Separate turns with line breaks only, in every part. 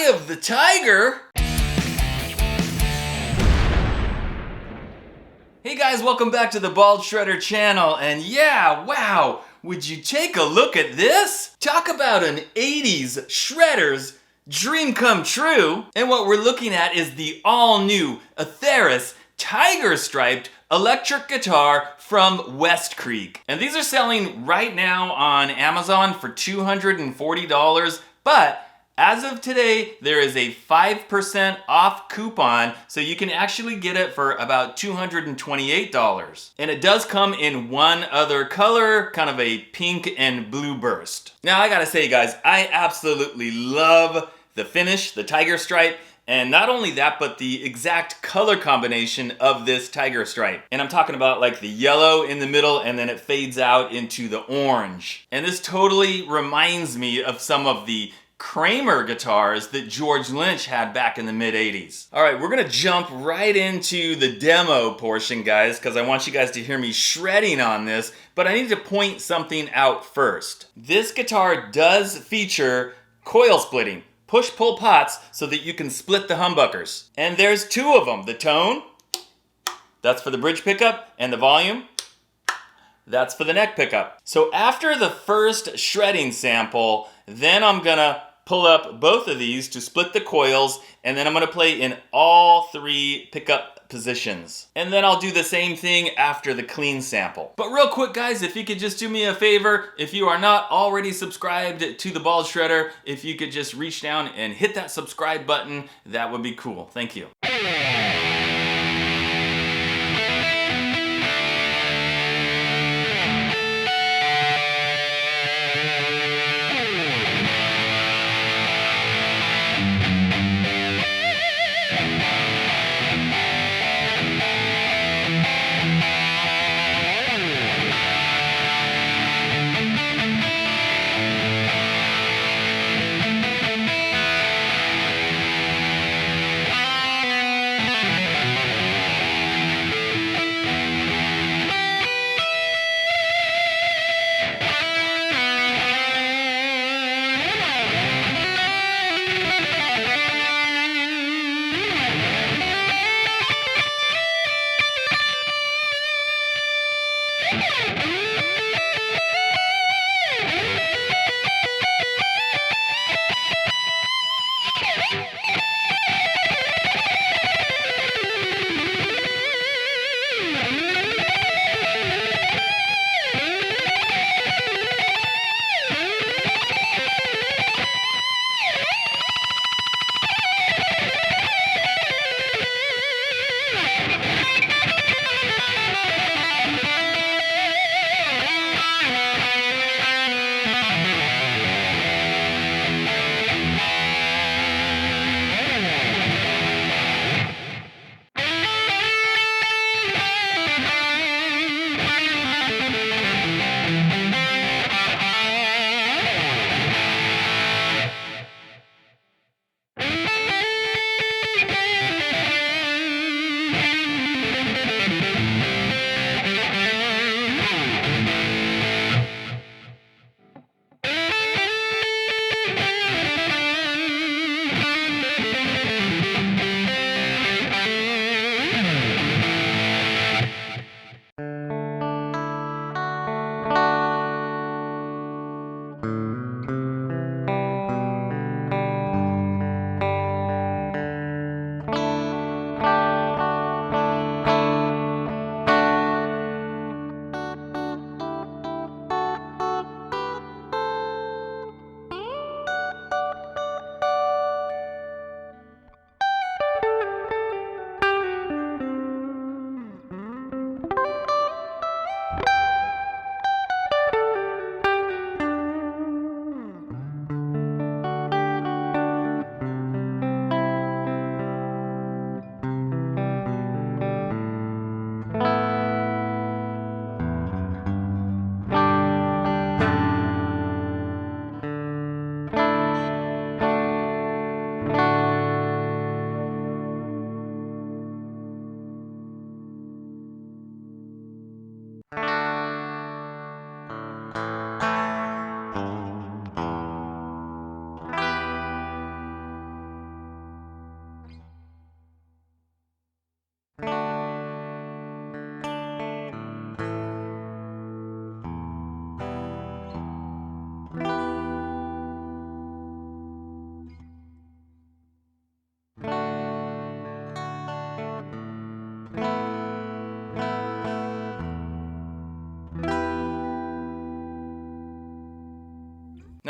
Eye of the Tiger? Hey guys, welcome back to the Bald Shredder channel, and yeah, wow, would you take a look at this? Talk about an 80s shredder's dream come true. And what we're looking at is the all-new Aetheris tiger-striped electric guitar from WestCreek. And these are selling right now on Amazon for $240, but as of today, there is a 5% off coupon, so you can actually get it for about $228. And it does come in one other color, kind of a pink and blue burst. Now I gotta say guys, I absolutely love the finish, the tiger stripe, and not only that, but the exact color combination of this tiger stripe. And I'm talking about like the yellow in the middle and then it fades out into the orange. And this totally reminds me of some of the Kramer guitars that George Lynch had back in the mid-80s. All right, we're gonna jump right into the demo portion, guys, because I want you guys to hear me shredding on this, but I need to point something out first. This guitar does feature coil splitting, push-pull pots so that you can split the humbuckers. And there's two of them. The tone, that's for the bridge pickup, and the volume, that's for the neck pickup. So after the first shredding sample, then I'm gonna pull up both of these to split the coils, and then I'm gonna play in all three pickup positions. And then I'll do the same thing after the clean sample. But real quick guys, if you could just do me a favor, if you are not already subscribed to the Bald Shredder, if you could just reach down and hit that subscribe button, that would be cool. Thank you.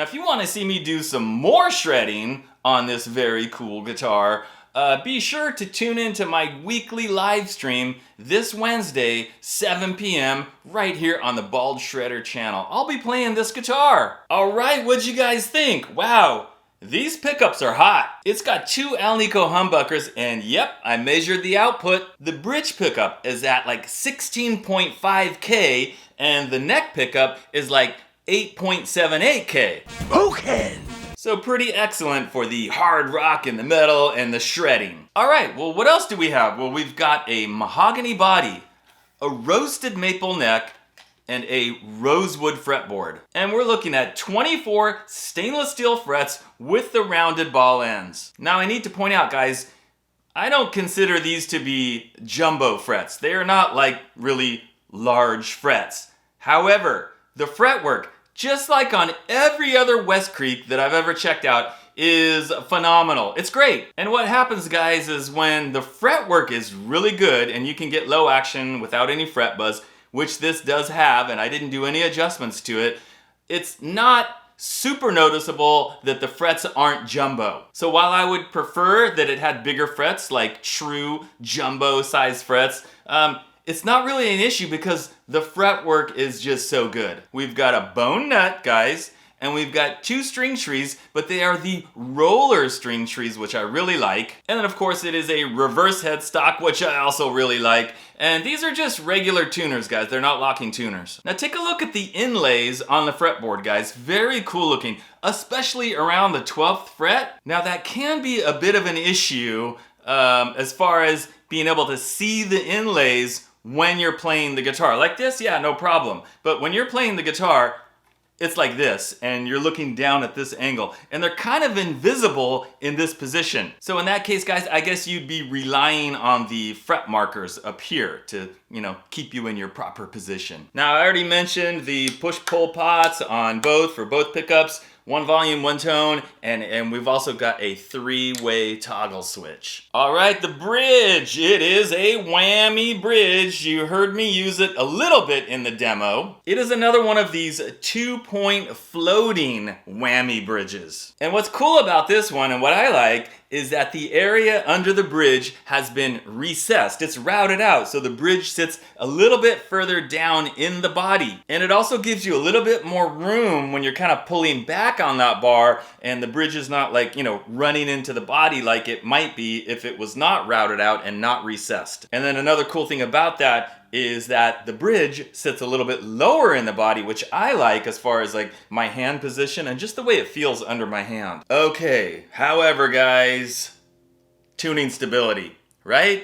Now, if you want to see me do some more shredding on this very cool guitar, be sure to tune into my weekly live stream this Wednesday, 7 p.m. right here on the Bald Shredder channel. I'll be playing this guitar. All right, what'd you guys think? Wow, these pickups are hot. It's got 2 Alnico humbuckers, and yep, I measured the output. The bridge pickup is at like 16.5K, and the neck pickup is like 8.78K. Okay. So pretty excellent for the hard rock and the metal and the shredding. All right, well, what else do we have? Well, we've got a mahogany body, a roasted maple neck, and a rosewood fretboard. And we're looking at 24 stainless steel frets with the rounded ball ends. Now, I need to point out, guys, I don't consider these to be jumbo frets. They are not like really large frets. However, the fretwork, just like on every other WestCreek that I've ever checked out, is phenomenal. It's great. And what happens, guys, is when the fretwork is really good and you can get low action without any fret buzz, which this does have, and I didn't do any adjustments to it, it's not super noticeable that the frets aren't jumbo. So while I would prefer that it had bigger frets, like true jumbo size frets, it's not really an issue because the fretwork is just so good. We've got a bone nut, guys, and we've got 2 string trees, but they are the roller string trees, which I really like. And then of course it is a reverse headstock, which I also really like. And these are just regular tuners, guys. They're not locking tuners. Now take a look at the inlays on the fretboard, guys. Very cool looking, especially around the 12th fret. Now that can be a bit of an issue as far as being able to see the inlays when you're playing the guitar. Like this, yeah, no problem. But when you're playing the guitar, it's like this, and you're looking down at this angle, and they're kind of invisible in this position. So in that case, guys, I guess you'd be relying on the fret markers up here to, keep you in your proper position. Now, I already mentioned the push-pull pots on for both pickups. 1 volume, 1 tone, and we've also got a 3-way toggle switch. All right, the bridge. It is a whammy bridge. You heard me use it a little bit in the demo. It is another one of these 2-point floating whammy bridges. And what's cool about this one, and what I like, is that the area under the bridge has been recessed. It's routed out, so the bridge sits a little bit further down in the body. And it also gives you a little bit more room when you're kind of pulling back on that bar, and the bridge is not like, running into the body like it might be if it was not routed out and not recessed. And then another cool thing about that is that the bridge sits a little bit lower in the body, which I like as far as like my hand position and just the way it feels under my hand. Okay, however, guys, tuning stability, right?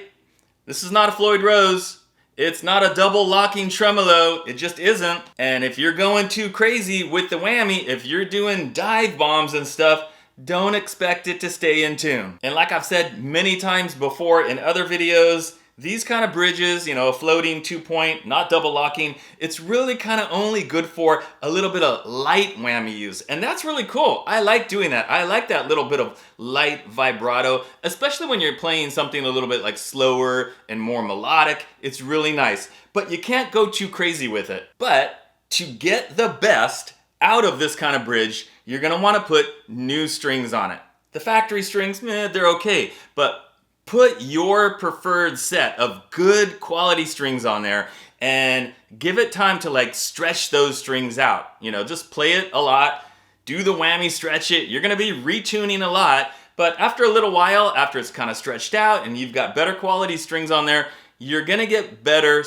This is not a Floyd Rose. It's not a double locking tremolo. It just isn't. And if you're going too crazy with the whammy, if you're doing dive bombs and stuff, don't expect it to stay in tune. And like I've said many times before in other videos, these kind of bridges, a floating 2-point, not double locking, it's really kind of only good for a little bit of light whammy use. And that's really cool. I like doing that. I like that little bit of light vibrato, especially when you're playing something a little bit like slower and more melodic. It's really nice. But you can't go too crazy with it. But to get the best out of this kind of bridge, you're gonna wanna put new strings on it. The factory strings, they're okay, but put your preferred set of good quality strings on there and give it time to like stretch those strings out. Just play it a lot, do the whammy, stretch it. You're gonna be retuning a lot, but after a little while, after it's kind of stretched out and you've got better quality strings on there, you're gonna get better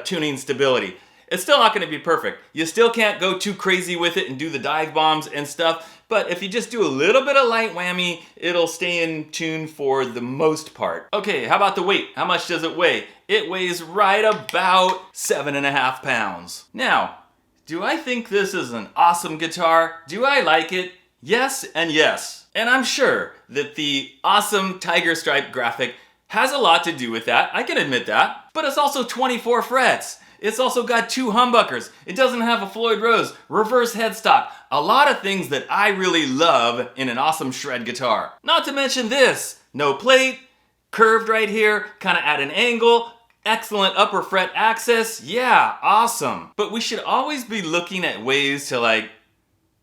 tuning stability. It's still not gonna be perfect. You still can't go too crazy with it and do the dive bombs and stuff, but if you just do a little bit of light whammy, it'll stay in tune for the most part. Okay, how about the weight? How much does it weigh? It weighs right about 7.5 pounds. Now, do I think this is an awesome guitar? Do I like it? Yes and yes. And I'm sure that the awesome tiger stripe graphic has a lot to do with that. I can admit that. But it's also 24 frets. It's also got 2 humbuckers. It doesn't have a Floyd Rose, reverse headstock. A lot of things that I really love in an awesome shred guitar. Not to mention this, no plate, curved right here, kind of at an angle, excellent upper fret access. Yeah, awesome. But we should always be looking at ways to like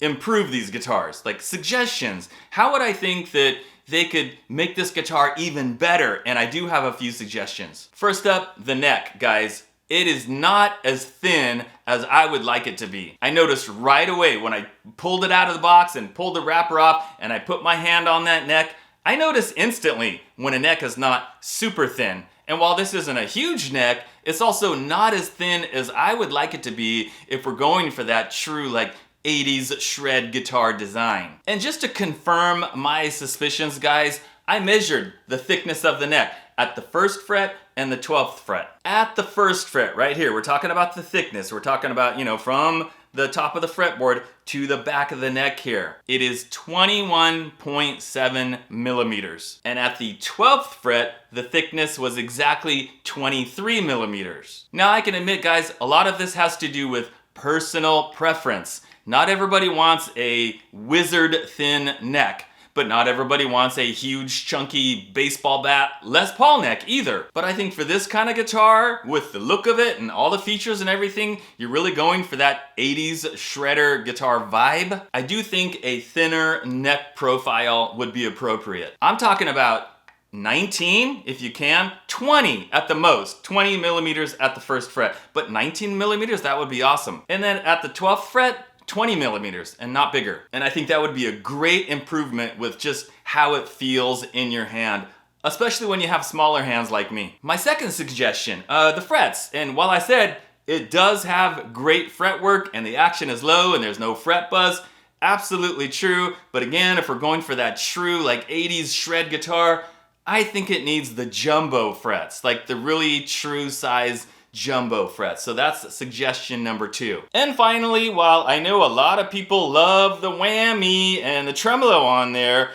improve these guitars? Like suggestions. How would I think that they could make this guitar even better? And I do have a few suggestions. First up, the neck, guys. It is not as thin as I would like it to be. I noticed right away when I pulled it out of the box and pulled the wrapper off and I put my hand on that neck, I noticed instantly when a neck is not super thin. And while this isn't a huge neck, it's also not as thin as I would like it to be if we're going for that true like 80s shred guitar design. And just to confirm my suspicions, guys, I measured the thickness of the neck at the 1st fret and the 12th fret. At the 1st fret, right here, we're talking about the thickness. We're talking about, from the top of the fretboard to the back of the neck here. It is 21.7 millimeters. And at the 12th fret, the thickness was exactly 23 millimeters. Now I can admit, guys, a lot of this has to do with personal preference. Not everybody wants a wizard thin neck, but not everybody wants a huge chunky baseball bat Les Paul neck either. But I think for this kind of guitar, with the look of it and all the features and everything, you're really going for that 80s shredder guitar vibe. I do think a thinner neck profile would be appropriate. I'm talking about 19 if you can, 20 at the most, 20 millimeters at the 1st fret, but 19 millimeters, that would be awesome. And then at the 12th fret, 20 millimeters and not bigger. And I think that would be a great improvement with just how it feels in your hand, especially when you have smaller hands like me. My second suggestion, the frets. And while I said it does have great fretwork and the action is low and there's no fret buzz, absolutely true. But again, if we're going for that true like 80s shred guitar, I think it needs the jumbo frets, like the really true size jumbo frets. So that's suggestion number 2. And finally, while I know a lot of people love the whammy and the tremolo on there,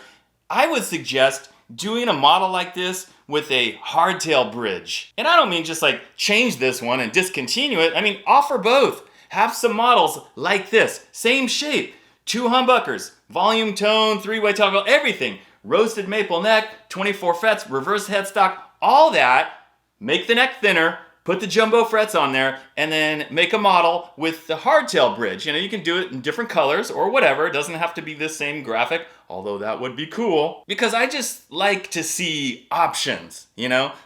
I would suggest doing a model like this with a hardtail bridge. And I don't mean just like change this one and discontinue it. I mean, offer both. Have some models like this, same shape, 2 humbuckers, volume tone, 3-way toggle, everything. Roasted maple neck, 24 frets, reverse headstock, all that. Make the neck thinner, put the jumbo frets on there, and then make a model with the hardtail bridge. You can do it in different colors or whatever. It doesn't have to be the same graphic, although that would be cool. Because I just like to see options,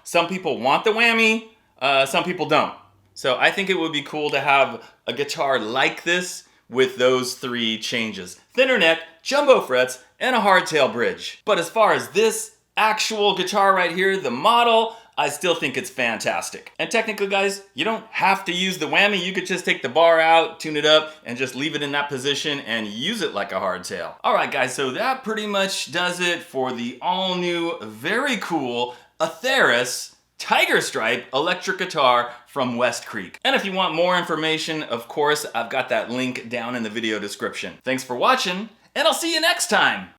Some people want the whammy, some people don't. So I think it would be cool to have a guitar like this with those 3 changes. Thinner neck, jumbo frets, and a hardtail bridge. But as far as this actual guitar right here, the model, I still think it's fantastic. And technically, guys, you don't have to use the whammy. You could just take the bar out, tune it up, and just leave it in that position and use it like a hardtail. All right, guys, so that pretty much does it for the all-new, very cool Aetheris Tiger Stripe electric guitar from WestCreek. And if you want more information, of course, I've got that link down in the video description. Thanks for watching, and I'll see you next time.